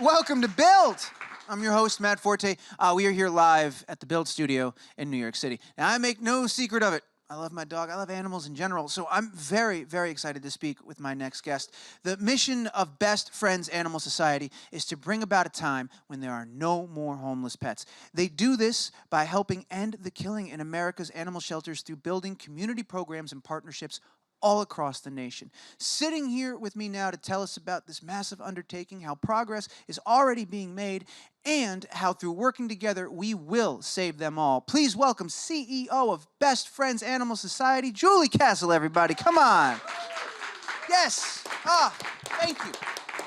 Welcome to Build. I'm your host, Matt Forte. We are here live at the Build Studio in New York City. Now, I make no secret of it. I love my dog. I love animals in general. So I'm very, very excited to speak with my next guest. The mission of Best Friends Animal Society is to bring about a time when there are no more homeless pets. They do this by helping end the killing in America's animal shelters through building community programs and partnerships all across the nation. Sitting here with me now to tell us about this massive undertaking, how progress is already being made, and how through working together, we will save them all. Please welcome CEO of Best Friends Animal Society, Julie Castle, everybody. Come on. Yes. Thank you.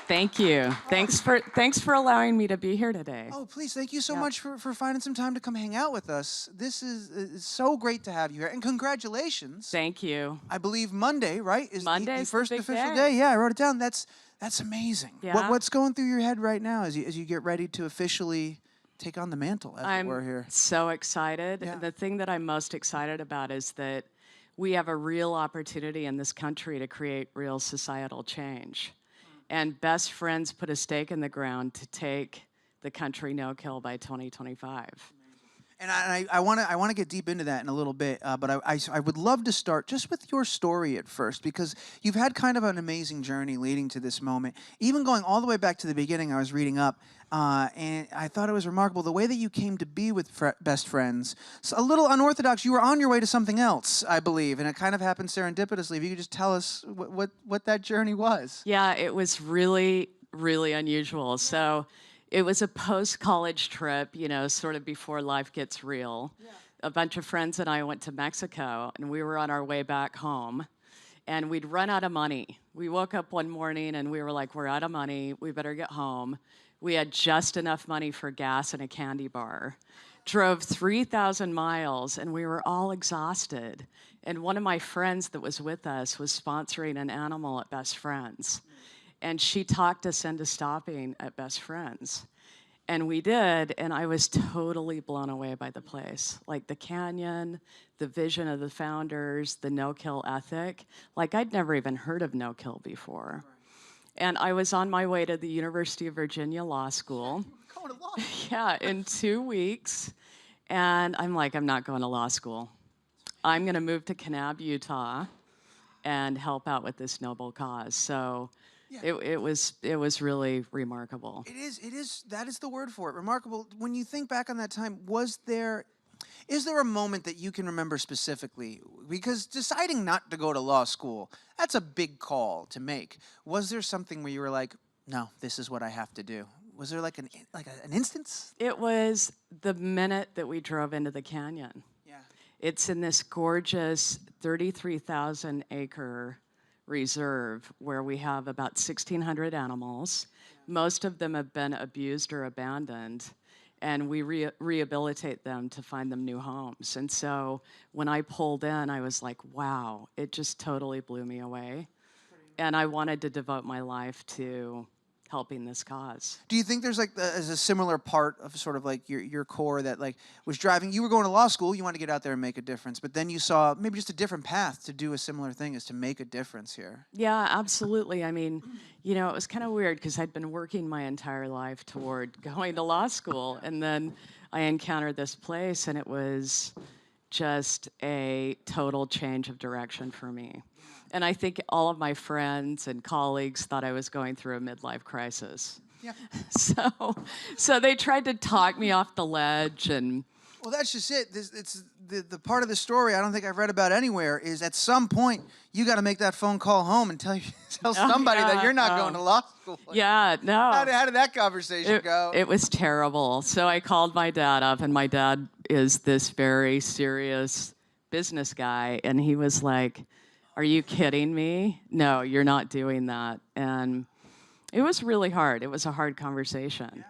Thank you. Thanks for allowing me to be here today. Oh, please, thank you so much for finding some time to come hang out with us. This is so great to have you here, and congratulations. Thank you. I believe Monday, right, is the first the big official day. Yeah, I wrote it down. That's amazing. Yeah. What's going through your head right now as you get ready to officially take on the mantle, as it were, here? I'm so excited. Yeah. The thing that I'm most excited about is that we have a real opportunity in this country to create real societal change. And Best Friends put a stake in the ground to take the country no-kill by 2025. And I want to get deep into that in a little bit, but I would love to start just with your story at first, because you've had kind of an amazing journey leading to this moment. Even going all the way back to the beginning, I was reading up, and I thought it was remarkable the way that you came to be with Best Friends. So a little unorthodox. You were on your way to something else, I believe, and it kind of happened serendipitously. If you could just tell us what that journey was. Yeah, it was really, really unusual. So it was a post-college trip, you know, sort of before life gets real. Yeah. A bunch of friends and I went to Mexico, and we were on our way back home, and we'd run out of money. We woke up one morning, and we were like, we're out of money. We better get home. We had just enough money for gas and a candy bar. Drove 3,000 miles, and we were all exhausted. And one of my friends that was with us was sponsoring an animal at Best Friends. And she talked us into stopping at Best Friends. And we did, and I was totally blown away by the place. Like the canyon, the vision of the founders, the no-kill ethic. Like I'd never even heard of no-kill before. And I was on my way to the University of Virginia Law School. Going to law. Yeah, in 2 weeks. And I'm like, I'm not going to law school. I'm going to move to Kanab, Utah, and help out with this noble cause. So yeah. It was really remarkable. That is the word for it, remarkable. When you think back on that time, is there a moment that you can remember specifically? Because deciding not to go to law school, that's a big call to make. Was there something where you were like, no, this is what I have to do? Was there like an instance? It was the minute that we drove into the canyon. Yeah. It's in this gorgeous 33,000 acre reserve where we have about 1,600 animals. Yeah. Most of them have been abused or abandoned, and we rehabilitate them to find them new homes. And so when I pulled in, I was like, wow, it just totally blew me away. And I wanted to devote my life to helping this cause. Do you think there's like as a similar part of sort of like your core that like was driving, you were going to law school, you wanted to get out there and make a difference, but then you saw maybe just a different path to do a similar thing, is to make a difference here? Yeah, absolutely. I mean, you know, it was kind of weird because I'd been working my entire life toward going to law school, and then I encountered this place, and it was just a total change of direction for me. And I think all of my friends and colleagues thought I was going through a midlife crisis. Yeah. So they tried to talk me off the ledge, and well, that's just it. It's the part of the story I don't think I've read about anywhere is at some point you got to make that phone call home and tell somebody that you're not going to law school. Yeah, no. How did that conversation go? It was terrible. So I called my dad up, and my dad is this very serious business guy, and he was like, are you kidding me? No, you're not doing that. And it was really hard. It was a hard conversation. Yeah,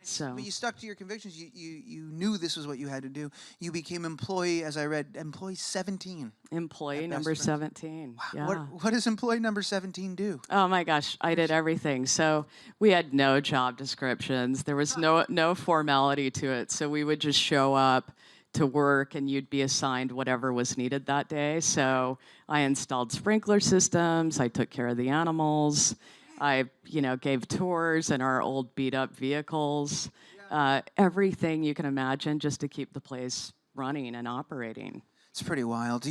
so. But you stuck to your convictions. You knew this was what you had to do. You became employee, as I read, employee 17. Employee number 17. Wow. Yeah. What does employee number 17 do? Oh my gosh, I did everything. So we had no job descriptions. There was no formality to it. So we would just show up to work, and you'd be assigned whatever was needed that day. So I installed sprinkler systems. I took care of the animals. I, gave tours in our old beat-up vehicles, everything you can imagine just to keep the place running and operating. It's pretty wild.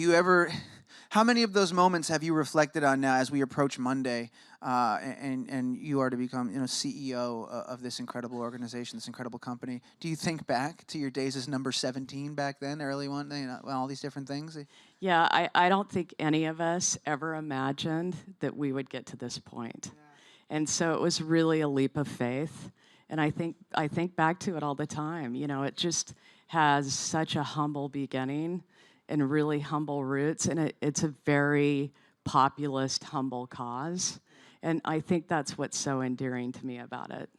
How many of those moments have you reflected on now as we approach Monday, and you are to become, CEO of this incredible organization, this incredible company? Do you think back to your days as number 17 back then, early one, all these different things? Yeah, I don't think any of us ever imagined that we would get to this point. And so it was really a leap of faith. And I think back to it all the time. It just has such a humble beginning and really humble roots, and it's a very populist, humble cause. And I think that's what's so endearing to me about it.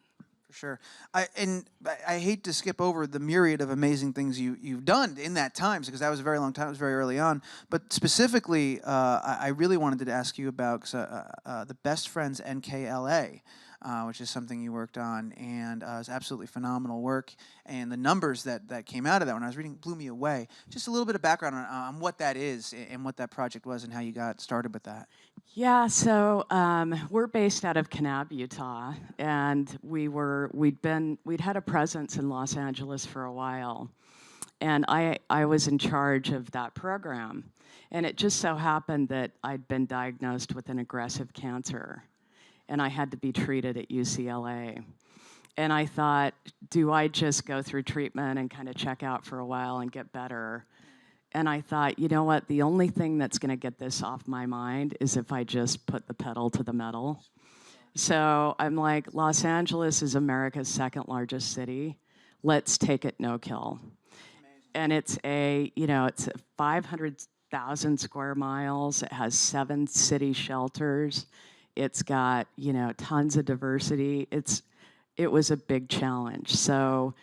For sure. I hate to skip over the myriad of amazing things you've done in that time, because that was a very long time. It was very early on. But specifically, I really wanted to ask you about the Best Friends NKLA, which is something you worked on, and it's absolutely phenomenal work. And the numbers that came out of that when I was reading blew me away. Just a little bit of background on what that is and what that project was and how you got started with that. Yeah, so we're based out of Kanab, Utah, and we'd had a presence in Los Angeles for a while, and I was in charge of that program, and it just so happened that I'd been diagnosed with an aggressive cancer, and I had to be treated at UCLA. And I thought, do I just go through treatment and kind of check out for a while and get better? And I thought, you know what, the only thing that's going to get this off my mind is if I just put the pedal to the metal. So I'm like, Los Angeles is America's second largest city. Let's take it no kill. And it's it's 500,000 square miles. It has 7 city shelters. It's got, tons of diversity. It was a big challenge. So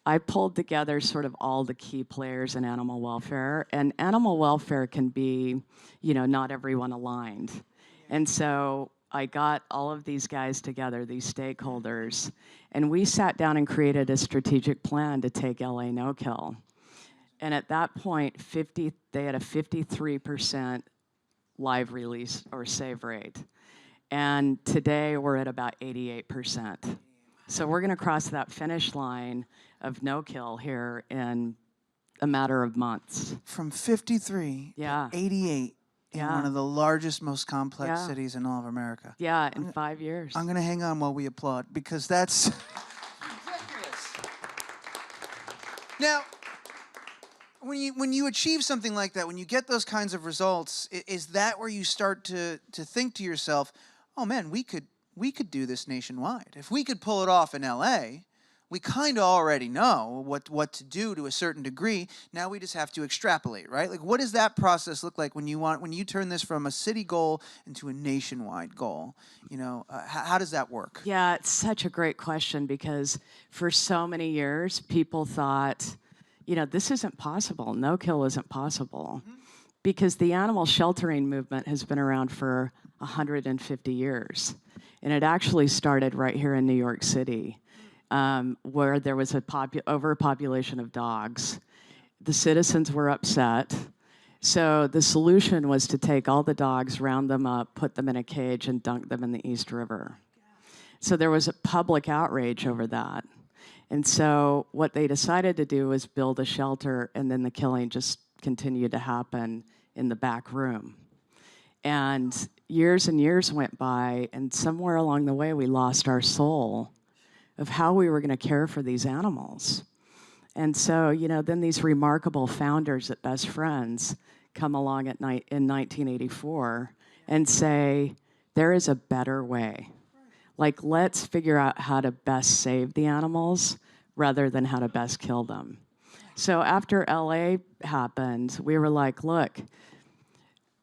I pulled together sort of all the key players in animal welfare, and animal welfare can be, not everyone aligned. And so I got all of these guys together, these stakeholders, and we sat down and created a strategic plan to take LA no-kill. And at that point, they had a 53% live release or save rate. And today we're at about 88%. So we're going to cross that finish line of no-kill here in a matter of months. From 53 to 88 in one of the largest, most complex cities in all of America. Yeah, in 5 years. I'm going to hang on while we applaud, because that's ridiculous. Now, when you achieve something like that, when you get those kinds of results, is that where you start to think to yourself, oh man, we could do this nationwide. If we could pull it off in LA, we kind of already know what to do to a certain degree. Now we just have to extrapolate, right? Like, what does that process look like when you turn this from a city goal into a nationwide goal? How does that work? Yeah, it's such a great question, because for so many years, people thought, this isn't possible. No-kill isn't possible. Mm-hmm. Because the animal sheltering movement has been around for 150 years. And it actually started right here in New York City, where there was overpopulation of dogs. The citizens were upset. So the solution was to take all the dogs, round them up, put them in a cage, and dunk them in the East River. So there was a public outrage over that. And so what they decided to do was build a shelter, and then the killing just continued to happen in the back room. And years went by, and somewhere along the way, we lost our soul of how we were going to care for these animals. And so, then these remarkable founders at Best Friends come along in 1984 and say, there is a better way. Like, let's figure out how to best save the animals rather than how to best kill them. So after LA happened, we were like, look,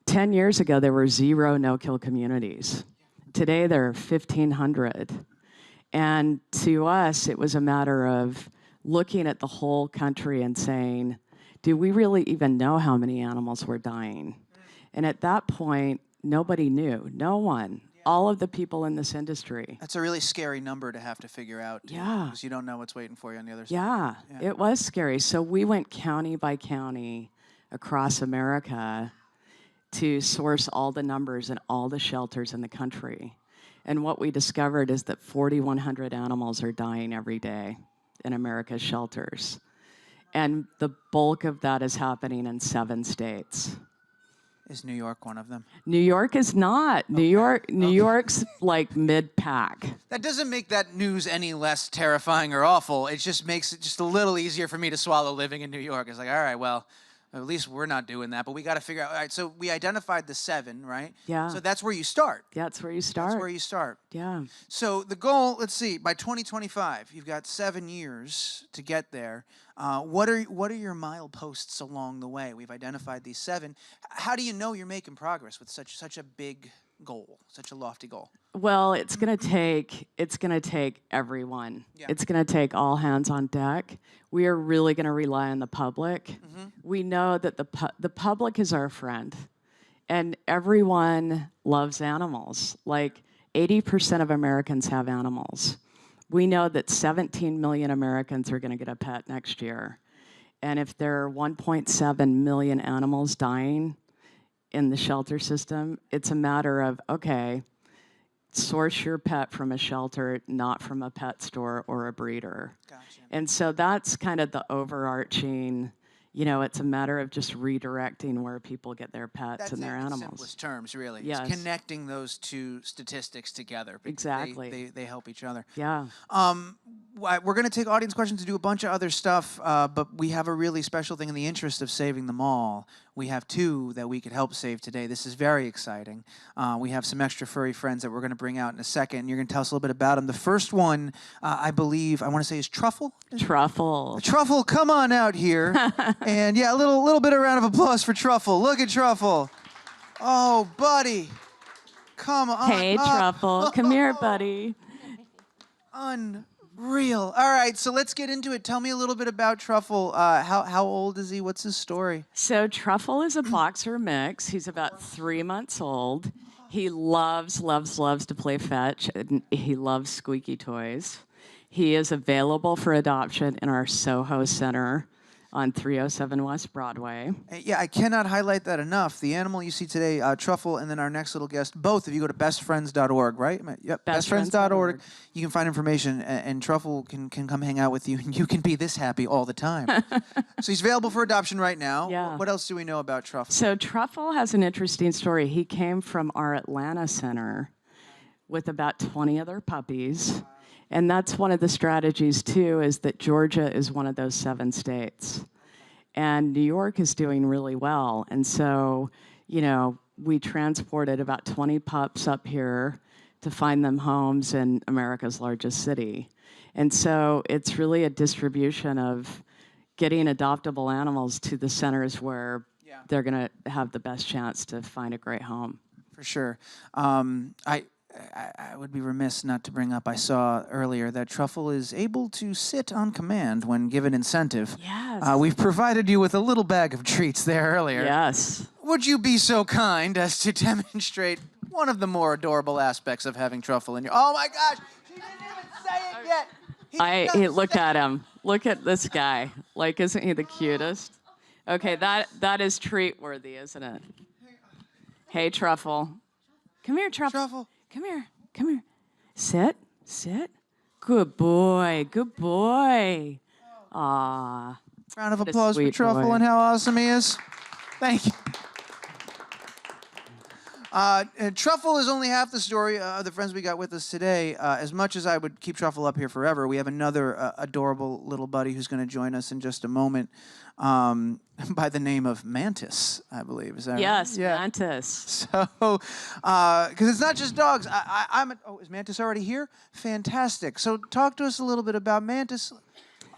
10 years ago, there were 0 no-kill communities. Today, there are 1,500. And to us, it was a matter of looking at the whole country and saying, do we really even know how many animals were dying? And at that point, nobody knew. No one. All of the people in this industry. That's a really scary number to have to figure out. Yeah. Because you don't know what's waiting for you on the other side. Yeah, it was scary. So we went county by county across America to source all the numbers in all the shelters in the country. And what we discovered is that 4,100 animals are dying every day in America's shelters. And the bulk of that is happening in 7 states. Is New York one of them? New York is not. New York's like mid-pack. That doesn't make that news any less terrifying or awful. It just makes it just a little easier for me to swallow living in New York. It's like, all right, well, at least we're not doing that, but we got to figure out. All right, so we identified the 7, right? Yeah. So that's where you start. That's where you start. That's where you start. Yeah. So the goal, let's see, by 2025, you've got 7 years to get there. What are your mileposts along the way? We've identified these 7. How do you know you're making progress with such a big goal, such a lofty goal? Well, it's gonna take everyone. Yeah. It's gonna take all hands on deck. We are really gonna rely on the public. Mm-hmm. We know that the public is our friend, and everyone loves animals. Like 80% of Americans have animals. We know that 17 million Americans are gonna get a pet next year, and if there are 1.7 million animals dying in the shelter system, it's a matter of, okay, source your pet from a shelter, not from a pet store or a breeder. Gotcha. And so that's kind of the overarching, it's a matter of just redirecting where people get their pets and their in animals. simplest terms, really. Yes. It's connecting those 2 statistics together. Because Exactly. They help each other. Yeah. We're going to take audience questions to do a bunch of other stuff, but we have a really special thing in the interest of saving them all. We have 2 that we could help save today. This is very exciting. We have some extra furry friends that we're going to bring out in a second, and you're going to tell us a little bit about them. The first one, I want to say is Truffle? Truffle. Truffle, come on out here. And yeah, a little bit of round of applause for Truffle. Look at Truffle. Oh, buddy. Come on. Hey, Truffle. Come here, buddy. Unreal. All right, so let's get into it. Tell me a little bit about Truffle. How old is he? What's his story? So Truffle is a boxer mix. He's about 3 months old. He loves to play fetch, and he loves squeaky toys. He is available for adoption in our Soho Center on 307 West Broadway. Yeah, I cannot highlight that enough. The animal you see today, Truffle, and then our next little guest, both of you go to bestfriends.org, right? Yep, bestfriends.org. You can find information, and Truffle can come hang out with you, and you can be this happy all the time. So he's available for adoption right now. Yeah. What else do we know about Truffle? So Truffle has an interesting story. He came from our Atlanta center with about 20 other puppies. And that's one of the strategies, too, is that Georgia is one of those 7 states. And New York is doing really well. And so, we transported about 20 pups up here to find them homes in America's largest city. And so it's really a distribution of getting adoptable animals to the centers where they're going to have the best chance to find a great home. For sure. I would be remiss not to bring up, I saw earlier that Truffle is able to sit on command when given incentive. Yes. We've provided you with a little bag of treats there earlier. Yes. Would you be so kind as to demonstrate one of the more adorable aspects of having Truffle in your... Oh my gosh! She didn't even say it yet! Look at him. Look at this guy. Like, isn't he the cutest? Okay, that is treat worthy, isn't it? Hey, Truffle. Come here, Truffle. Truffle. Come here. Sit. Good boy. Aw. Round of What a applause for sweet Truffle boy. and how awesome he is. Thank you. Truffle is only half the story of the friends we got with us today. As much as I would keep Truffle up here forever, we have another adorable little buddy who's going to join us in just a moment by the name of Mantis, I believe. Is that Yes, right? Yeah. Mantis. So, because it's not just dogs. Is Mantis already here? Fantastic. So talk to us a little bit about Mantis.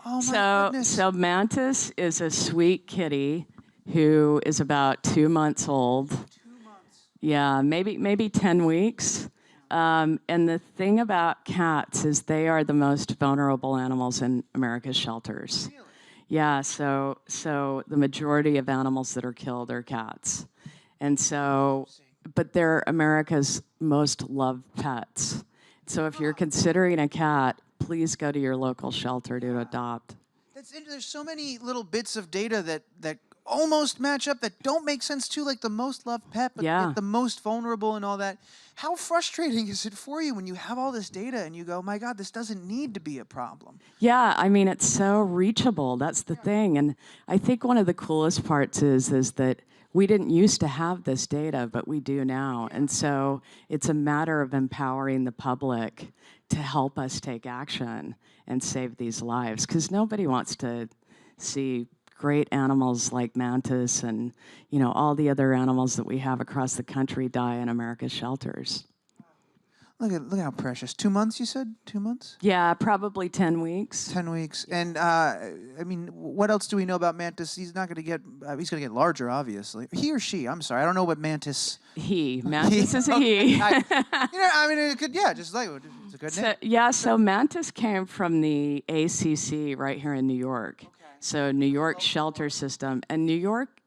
Oh, my goodness. So Mantis is a sweet kitty who is about 2 months old. 2 months. Yeah, maybe 10 weeks. And the thing about cats is they are the most vulnerable animals in America's shelters. Really? Yeah, so the majority of animals that are killed are cats. And so, but they're America's most loved pets. So if you're considering a cat, please go to your local shelter to adopt. There's so many little bits of data that almost match up, that don't make sense too, like the most loved pet, but Yeah. yet the most vulnerable and all that. How frustrating is it for you when you have all this data and you go, my God, this doesn't need to be a problem? Yeah, I mean, it's so reachable. That's the thing. And I think one of the coolest parts is that we didn't used to have this data, but we do now. And so it's a matter of empowering the public to help us take action and save these lives. Because nobody wants to see great animals like Mantis and, you know, all the other animals that we have across the country die in America's shelters. Look how precious. 2 months, you said? 2 months? Yeah, probably 10 weeks. 10 weeks. And I mean, what else do we know about Mantis? He's not going to get. He's going to get larger, obviously. He or she? I'm sorry, I don't know what Mantis. Mantis is a he. I mean, it could. Yeah, just like it's a good name. So Mantis came from the ACC right here in New York. Okay. So New York shelter system, and New York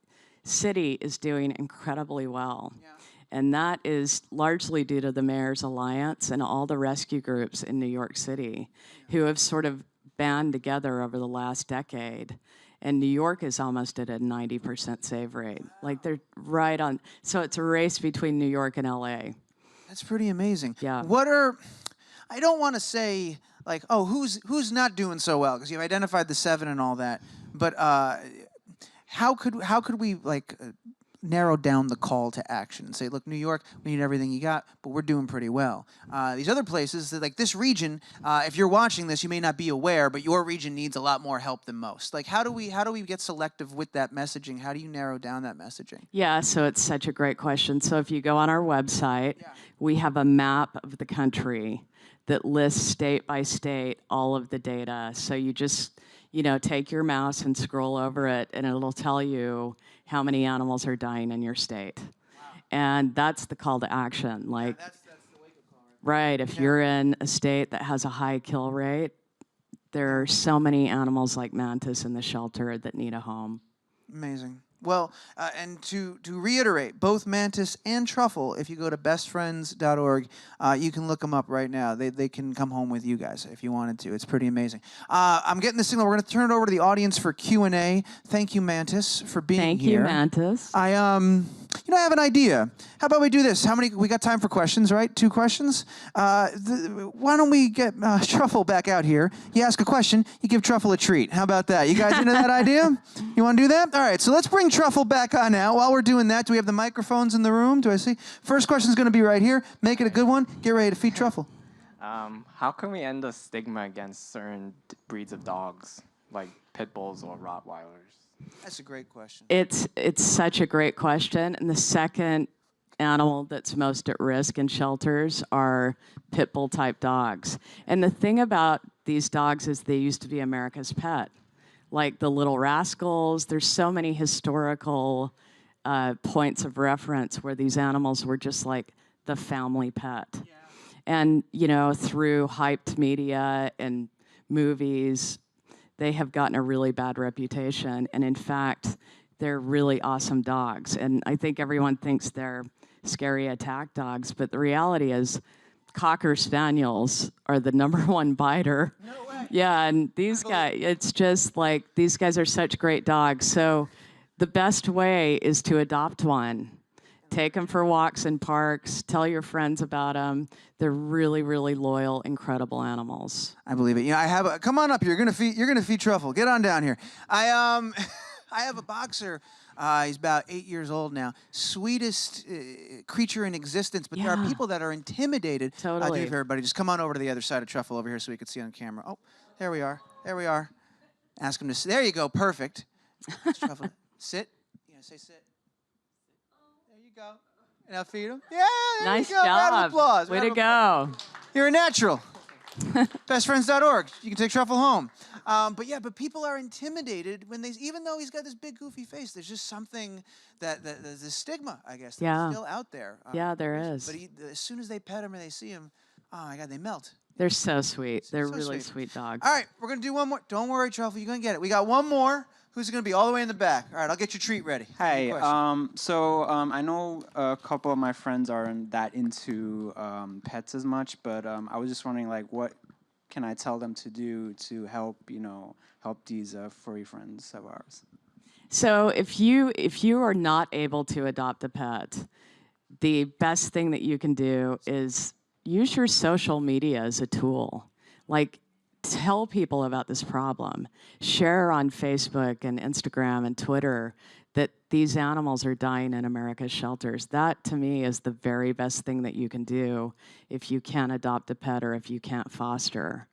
City is doing incredibly well. Yeah. And that is largely due to the Mayor's Alliance and all the rescue groups in New York City who have sort of band together over the last decade. And New York is almost at a 90% save rate. Like they're right on. So it's a race between New York and LA. That's pretty amazing. Yeah. I don't want to say like, oh, who's not doing so well, because you've identified the 7 and all that. But how could we like narrow down the call to action and say, look, New York, we need everything you got, but we're doing pretty well. These other places, like this region, if you're watching this, you may not be aware, but your region needs a lot more help than most. Like, how do we get selective with that messaging? How do you narrow down that messaging? Yeah, so it's such a great question. So if you go on our website, we have a map of the country that lists state by state all of the data. So you just, you know, take your mouse and scroll over it, and it'll tell you how many animals are dying in your state. Wow. And that's the call to action. Like, that's the wake-up call, right? If you're in a state that has a high kill rate, there are so many animals like Mantis in the shelter that need a home. Amazing. Well, and to reiterate, both Mantis and Truffle, if you go to bestfriends.org, you can look them up right now. They can come home with you guys if you wanted to. It's pretty amazing. I'm getting the signal. We're going to turn it over to the audience for Q&A. Thank you, Mantis, for being here. Thank you, Mantis. I have an idea. How about we do this? We got time for questions, right? 2 questions. Why don't we get Truffle back out here? You ask a question, you give Truffle a treat. How about that? You guys into that idea? You want to do that? All right, so let's bring Truffle back on now. While we're doing that, do we have the microphones in the room? Do I see? First question is going to be right here. Make it a good one. Get ready to feed Truffle. How can we end the stigma against certain breeds of dogs, like pit bulls or Rottweilers? That's a great question. It's such a great question. And the second animal that's most at risk in shelters are pit bull type dogs. And the thing about these dogs is they used to be America's pet. Like the Little Rascals, there's so many historical points of reference where these animals were just like the family pet. Yeah. And, you know, through hyped media and movies, they have gotten a really bad reputation. And in fact, they're really awesome dogs. And I think everyone thinks they're scary attack dogs, but the reality is Cocker Spaniels are the #1 biter. No way. Yeah, and these guys, it's just like, these guys are such great dogs. So the best way is to adopt one. Take them for walks in parks. Tell your friends about them. They're really, really loyal, incredible animals. I believe it. You know, come on up here. You're gonna feed Truffle. Get on down here. I have a boxer. He's about 8 years old now. Sweetest creature in existence. But there are people that are intimidated. Totally. Everybody, just come on over to the other side of Truffle over here so we can see on camera. Oh, there we are. There we are. Ask him to sit. There you go. Perfect. Truffle, sit. You know, say sit. There you go. And I'll feed him. Yeah, there nice you go. job. Round of applause. Way to go. You're a natural. Bestfriends.org. You can take Truffle home. But people are intimidated when even though he's got this big goofy face, there's just something that there's a stigma, I guess, that's still out there. Yeah, there is. But as soon as they pet him or they see him, oh my God, they melt. They're so sweet. They're so really sweet dogs. All right, we're gonna do one more. Don't worry, Truffle, you're gonna get it. We got one more. Who's it gonna be? All the way in the back. All right, I'll get your treat ready. Hi. I know a couple of my friends aren't that into pets as much, but I was just wondering, like, what can I tell them to do to help these furry friends of ours? So if you are not able to adopt a pet, the best thing that you can do is use your social media as a tool. Like, tell people about this problem. Share on Facebook and Instagram and Twitter that these animals are dying in America's shelters. That, to me, is the very best thing that you can do if you can't adopt a pet or if you can't foster.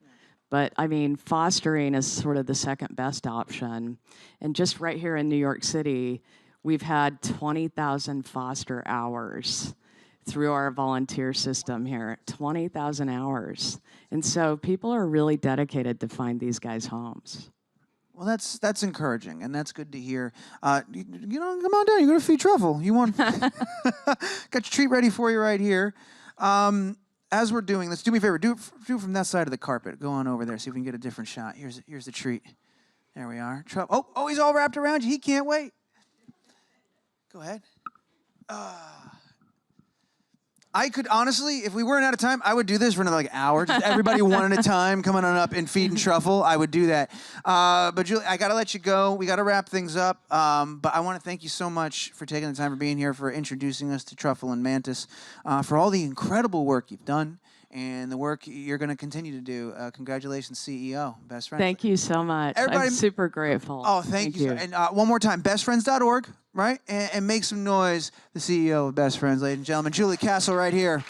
But I mean, fostering is sort of the second best option. And just right here in New York City, we've had 20,000 foster hours through our volunteer system here. 20,000 hours. And so people are really dedicated to find these guys homes. Well, that's encouraging, and that's good to hear. You know, come on down. You're going to feed Truffle. You want? Got your treat ready for you right here. As we're doing this, do me a favor. Do it from that side of the carpet. Go on over there. See if we can get a different shot. Here's the treat. There we are. Truffle. Oh, he's all wrapped around you. He can't wait. Go ahead. I could honestly, if we weren't out of time, I would do this for another like hour. Just everybody one at a time coming on up and feeding Truffle. I would do that. But Julie, I got to let you go. We got to wrap things up. But I want to thank you so much for taking the time for being here, for introducing us to Truffle and Mantis, for all the incredible work you've done and the work you're going to continue to do. Congratulations, CEO, best friends. Thank you so much. Everybody, I'm super grateful. Oh, thank you. And one more time, bestfriends.org, right? And make some noise, the CEO of Best Friends, ladies and gentlemen. Julie Castle right here.